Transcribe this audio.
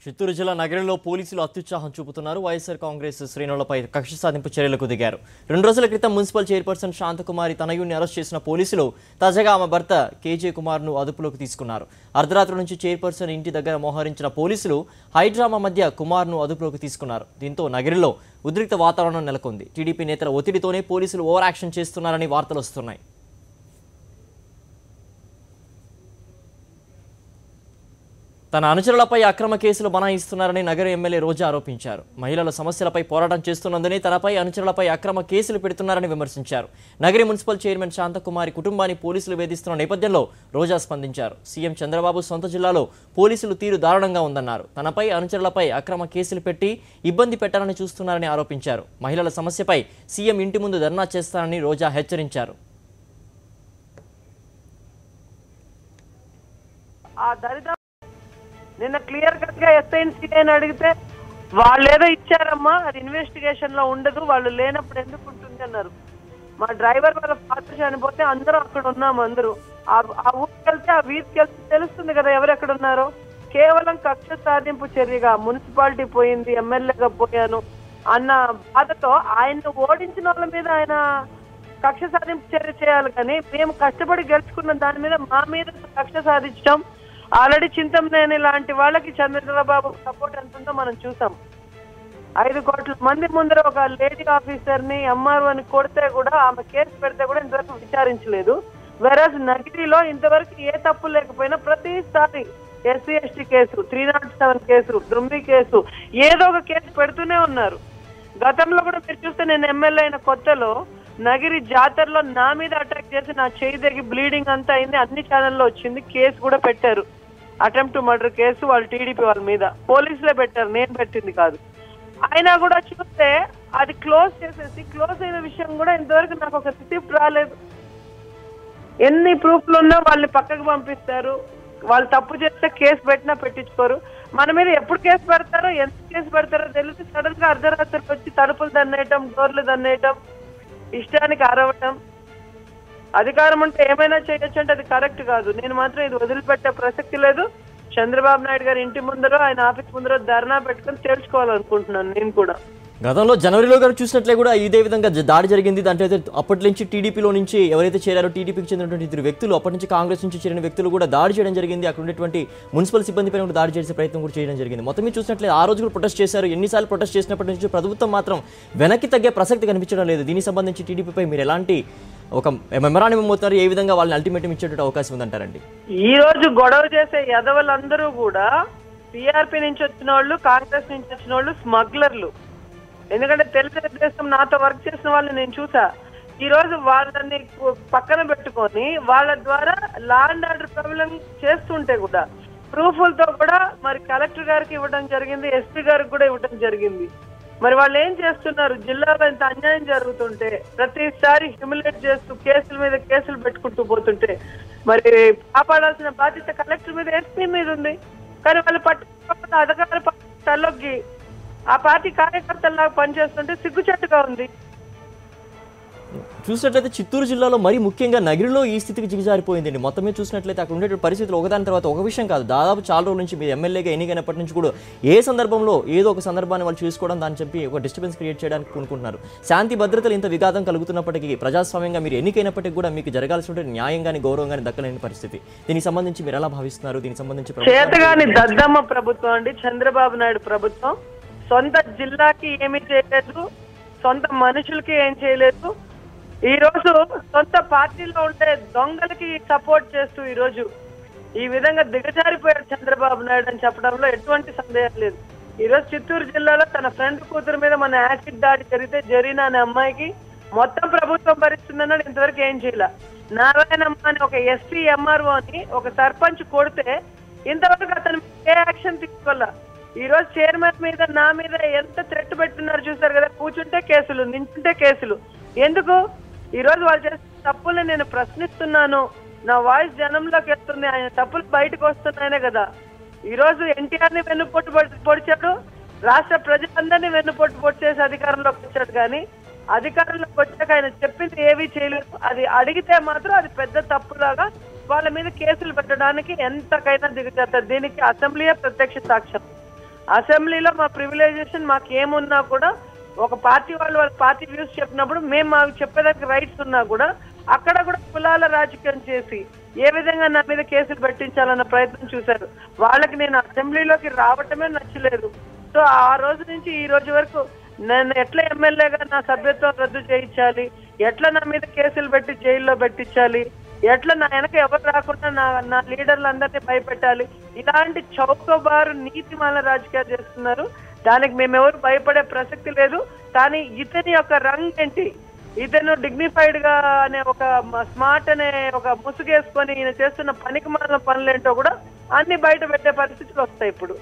చిత్తూరు జిల్లా నగరంలో పోలీసులు అత్యుత్సాహం చూపుతున్నారు. వైఎస్ఆర్ కాంగ్రెస్ శ్రేణులపై కక్ష సాధింపు చర్యలకు దిగారు. 2 రోజుల క్రితం మున్సిపల్ చైర్పర్సన్ శాంతకుమారి తనయుడిని అరెస్ట్ చేసిన పోలీసులు తాజాగా ఆమె భర్త కేజే కుమార్ను అదుపులోకి తీసుకున్నారు. అర్ధరాత్రి నుంచి చైర్పర్సన్ ఇంటి దగ్గర మోహరించిన పోలీసులు హైడ్రామా మధ్య కుమార్ను అదుపులోకి తీసుకున్నారు. దీంతో నగరంలో ఉద్రిక్త వాతావరణం నెలకొంది. టీడీపీ నేతల ఒత్తిడితోనే పోలీసులు ఓవర్ యాక్షన్ చేస్తున్నారని వార్తలు వస్తున్నాయి. తన అనుచరులపై అక్రమ కేసులు బనాయిస్తున్నారని నగర ఎమ్మెల్యే రోజా ఆరోపించారు. మహిళల సమస్యలపై పోరాటం చేస్తున్నందునే తనపై అనుచరులపై అక్రమ కేసులు పెడుతున్నారని విమర్శించారు. నగరి మున్సిపల్ చైర్మన్ శాంతకుమారి కుటుంబాన్ని పోలీసులు వేధిస్తున్న నేపథ్యంలో రోజా స్పందించారు. సీఎం చంద్రబాబు సొంత జిల్లాలో పోలీసులు తీరు దారుణంగా ఉందన్నారు. తనపై అనుచరులపై అక్రమ కేసులు పెట్టి ఇబ్బంది పెట్టాలని చూస్తున్నారని ఆరోపించారు. మహిళల సమస్యపై సీఎం ఇంటి ముందు ధర్నా చేస్తారని రోజా హెచ్చరించారు. నిన్న క్లియర్ కట్ గా ఎస్ఐన్సీ అని అడిగితే వాళ్ళు ఏదో ఇచ్చారమ్మా, అది ఇన్వెస్టిగేషన్ లో ఉండదు, వాళ్ళు లేనప్పుడు ఎందుకు ఉంటుంది అన్నారు. మా డ్రైవర్ వాళ్ళ ఫాదర్ చనిపోతే అందరూ అక్కడ ఉన్నాము. అందరూ ఆ ఊరికి వెళ్తే ఆ వీధికి వెళ్తే తెలుస్తుంది కదా ఎవరెక్కడ ఉన్నారో. కేవలం కక్ష సాధింపు చర్యగా మున్సిపాలిటీ పోయింది, ఎమ్మెల్యేగా పోయాను అన్న బాధతో ఆయన్ని ఓడించిన వాళ్ళ మీద ఆయన కక్ష సాధింపు చర్య చేయాలి. కానీ మేము కష్టపడి గెలుచుకున్న దాని మీద మా మీద కక్ష సాధించడం, ఆల్రెడీ చింతమనేని లాంటి వాళ్ళకి చంద్రబాబు సపోర్ట్ ఎంత ఉందో మనం చూసాం. 5 కోట్ల మంది ముందర ఒక లేడీ ఆఫీసర్ ని ఎంఆర్ఓ అని కొడితే కూడా, ఆమె కేసు పెడితే కూడా ఇంతవరకు విచారించలేదు. వెరస్ నగిరిలో ఇంతవరకు ఏ తప్పు లేకపోయినా ప్రతిసారి ఎస్సీ ఎస్టీ కేసు, 307 కేసు, దుమ్మి కేసు, ఏదో ఒక కేసు పెడుతూనే ఉన్నారు. గతంలో కూడా మీరు చూస్తే నేను ఎమ్మెల్యే అయిన కొత్తలో నగిరి జాతరలో నా మీద అటాక్ చేసి నా చేయి దగ్గర బ్లీడింగ్ అంతా అయింది. అన్ని ఛానల్లో వచ్చింది. కేసు కూడా పెట్టారు, అటెంప్ట్ మర్డర్ కేసు. వాళ్ళు టీడీపీ వాళ్ళ మీద పోలీసులే పెట్టారు, నేను పెట్టింది కాదు. అయినా కూడా చూస్తే అది క్లోజ్ చేసేసి, క్లోజ్ అయిన విషయం కూడా ఇంతవరకు నాకు ఒక రిసిప్ట్ రాలేదు. ఎన్ని ప్రూఫ్లు ఉన్నా వాళ్ళని పక్కకు పంపిస్తారు. వాళ్ళు తప్పు చేస్తే కేసు పెట్టినా పెట్టించుకోరు. మన మీద ఎప్పుడు కేసు పెడతారో, ఎంత కేసు పెడతారో తెలిసి సడన్ గా అర్ధరాత్రి వచ్చి తలుపులు దన్నేయటం, డోర్లు దన్నేయటం, ఇష్టానికి అరవటం. అధికారం ఉంటే ఏమైనా చేయొచ్చు అంటే అది కరెక్ట్ కాదు. నేను మాత్రం ఇది వదిలిపెట్టే ప్రసక్తి లేదు. చంద్రబాబు నాయుడు గారి ఇంటి ముందరో ఆయన ఆఫీస్ ముందరో ధర్నా పెట్టుకుని తేల్చుకోవాలనుకుంటున్నాను నేను కూడా. గతంలో జనవరిలో గారు చూసినట్లే కూడా ఇదే విధంగా దాడి జరిగింది. దాంట్లో అయితే అప్పటి నుంచి టీడీపీలో నుంచి ఎవరైతే చేరారో, టీడీపీకి చెందినటువంటి 2 వ్యక్తులు, అప్పటి నుంచి కాంగ్రెస్ నుంచి చేరిన వ్యక్తులు కూడా దాడి చేయడం జరిగింది. అక్కడ ఉన్నటువంటి మున్సిపల్ సిబ్బంది పైన కూడా దాడి చేసే ప్రయత్నం కూడా చేయడం జరిగింది. మొత్తం మీరు చూసినట్లే ఆ రోజు కూడా ప్రొటెస్ట్ చేశారు. ఎన్నిసార్లు ప్రొటెస్ట్ చేసినప్పటి నుంచి ప్రభుత్వం మాత్రం వెనక్కి తగ్గే ప్రసక్తి కనిపించడం లేదు. దీనికి సంబంధించి టీడీపీపై మీరు ఎలాంటి ఒక మెమరాండం అవుతారు, ఏ విధంగా వాళ్ళని అల్టిమేటం ఇచ్చేటువంటి అవకాశం ఉందంటారండి? ఈ రోజు గొడవ చేసే యదవులందరూ కూడా టీఆర్పీ నుంచి వచ్చిన వాళ్ళు, కాంగ్రెస్ నుంచి వచ్చిన వాళ్ళు స్మగ్లర్లు. ఎందుకంటే తెలుగుదేశం నాతో వర్క్ చేసిన వాళ్ళని నేను చూసా. ఈ రోజు వాళ్ళని పక్కన పెట్టుకొని వాళ్ళ ద్వారా లా అండ్ ఆర్డర్ ప్రాబ్లం చేస్తుంటే కూడా ప్రూఫ్లతో కూడా మరి కలెక్టర్ గారికి ఇవ్వడం జరిగింది, ఎస్పీ గారికి కూడా ఇవ్వడం జరిగింది. మరి వాళ్ళు ఏం చేస్తున్నారు? జిల్లాలో ఇంత అన్యాయం జరుగుతుంటే ప్రతిసారి హ్యూమిలేట్ చేస్తూ కేసుల మీద కేసులు పెట్టుకుంటూ పోతుంటే మరి కాపాడాల్సిన బాధ్యత కలెక్టర్ మీద, ఎస్పీ మీద ఉంది. కానీ వాళ్ళు పట్టుకోకుండా అధికార తల్లొగ్గి ఆ పార్టీ కార్యకర్తల్లాగా పనిచేస్తుంటే సిగ్గుచెట్టుగా ఉంది. చూసినట్లయితే చిత్తూరు జిల్లాలో మరీ ముఖ్యంగా నగరిలో ఈ స్థితికి దిగజారిపోయిందండి. మొత్తమే చూసినట్లయితే అక్కడ ఉండే పరిస్థితులు ఒకదాని తర్వాత ఒక విషయం కాదు. దాదాపు చాలా రోజుల నుంచి మీరు ఎమ్మెల్యేగా ఎన్నికైనప్పటి నుంచి కూడా ఏ సందర్భంలో ఏదో ఒక సందర్భాన్ని వాళ్ళు చూసుకోవడం, దాన్ని చెప్పి ఒక డిస్టర్బెన్స్ క్రియేట్ చేయడానికి కొనుక్కుంటున్నారు. శాంతి భద్రతలు ఇంత విఘాతం కలుగుతున్నప్పటికీ, ప్రజాస్వామ్యంగా మీరు ఎన్నికైనప్పటికీ కూడా మీకు జరగాల్సిన న్యాయం కానీ గౌరవం కానీ దక్కలేని పరిస్థితి. దీనికి సంబంధించి మీరు ఎలా భావిస్తున్నారు? దీనికి సంబంధించి చేతగాని దద్దమ్మ ప్రభుత్వం అండి చంద్రబాబు నాయుడు ప్రభుత్వం. సొంత జిల్లాకి ఏమీ చేయలేదు, సొంత మనుషులకి ఏం చేయలేదు. ఈ రోజు సొంత పార్టీలో ఉండే దొంగలకి సపోర్ట్ చేస్తూ ఈ రోజు ఈ విధంగా దిగజారిపోయాడు చంద్రబాబు నాయుడు అని చెప్పడంలో ఎటువంటి సందేహం లేదు. ఈ రోజు చిత్తూరు జిల్లాలో తన ఫ్రెండ్ కూతురు మీద మన యాసిడ్ దాడి జరిగితే జరీనా అనే అమ్మాయికి మొత్తం ప్రభుత్వం భరిస్తుందన్నాడు. ఇంతవరకు ఏం చేయాల. నారాయణమ్మ అని ఒక ఎస్పీ ఎంఆర్ఓ అని ఒక సర్పంచ్ కొడితే ఇంతవరకు అతను ఏ యాక్షన్ తీసుకోవాల. ఈ రోజు చైర్మన్ మీద, నా మీద ఎంత థ్రెట్ పెట్టున్నారు చూసారు కదా. కూర్చుంటే కేసులు, నించుంటే కేసులు. ఎందుకు? ఈ రోజు వాళ్ళు చేసిన తప్పుల్ని నేను ప్రశ్నిస్తున్నాను. నా వాయిస్ జనంలోకి వెళ్తుంది, ఆయన తప్పులు బయటకు వస్తున్నాయనే కదా. ఈ రోజు ఎన్టీఆర్ ని వెన్నుపోటు పొడిచాడు, రాష్ట్ర ప్రజలందరినీ వెన్నుపోటు పొడి చేసి అధికారంలోకి వచ్చాడు. కానీ అధికారంలోకి వచ్చాక ఆయన చెప్పింది ఏవీ చేయలేదు. అది అడిగితే మాత్రం అది పెద్ద తప్పులాగా వాళ్ళ మీద కేసులు పెట్టడానికి ఎంతకైనా దిగజారుతారు. దీనికి అసెంబ్లీయే ప్రత్యక్ష సాక్ష్యం. అసెంబ్లీలో మా ప్రివిలైజేషన్ మాకు ఏమున్నా కూడా ఒక పార్టీ వాళ్ళ పార్టీ వ్యూస్ చెప్పినప్పుడు మేము మాకు చెప్పేదానికి రైట్స్ ఉన్నా కూడా అక్కడ కూడా కులాల రాజకీయం చేసి ఏ విధంగా నా మీద కేసులు పెట్టించాలన్న ప్రయత్నం చూశారు. వాళ్ళకి నేను అసెంబ్లీలోకి రావటమే నచ్చలేదు. సో ఆ రోజు నుంచి ఈ రోజు వరకు నేను ఎట్లా ఎమ్మెల్యేగా నా సభ్యత్వం రద్దు చేయించాలి, ఎట్లా నా మీద కేసులు పెట్టి జైల్లో పెట్టించాలి, ఎట్లా నా వెనక ఎవరు రాకుండా నా లీడర్లందరినీ భయపెట్టాలి, ఇలాంటి చౌకబారు నీతిమాల రాజకీయాలు చేస్తున్నారు. దానికి మేమెవరు భయపడే ప్రసక్తి లేదు. కానీ ఇతని యొక్క రంగు ఏంటి, ఇతను డిగ్నిఫైడ్ గా అనే ఒక స్మార్ట్ అనే ఒక ముసుగేసుకొని ఈయన చేస్తున్న పనికి మాలిన పనులేంటో కూడా అన్ని బయట పెట్టే పరిస్థితులు వస్తాయి ఇప్పుడు.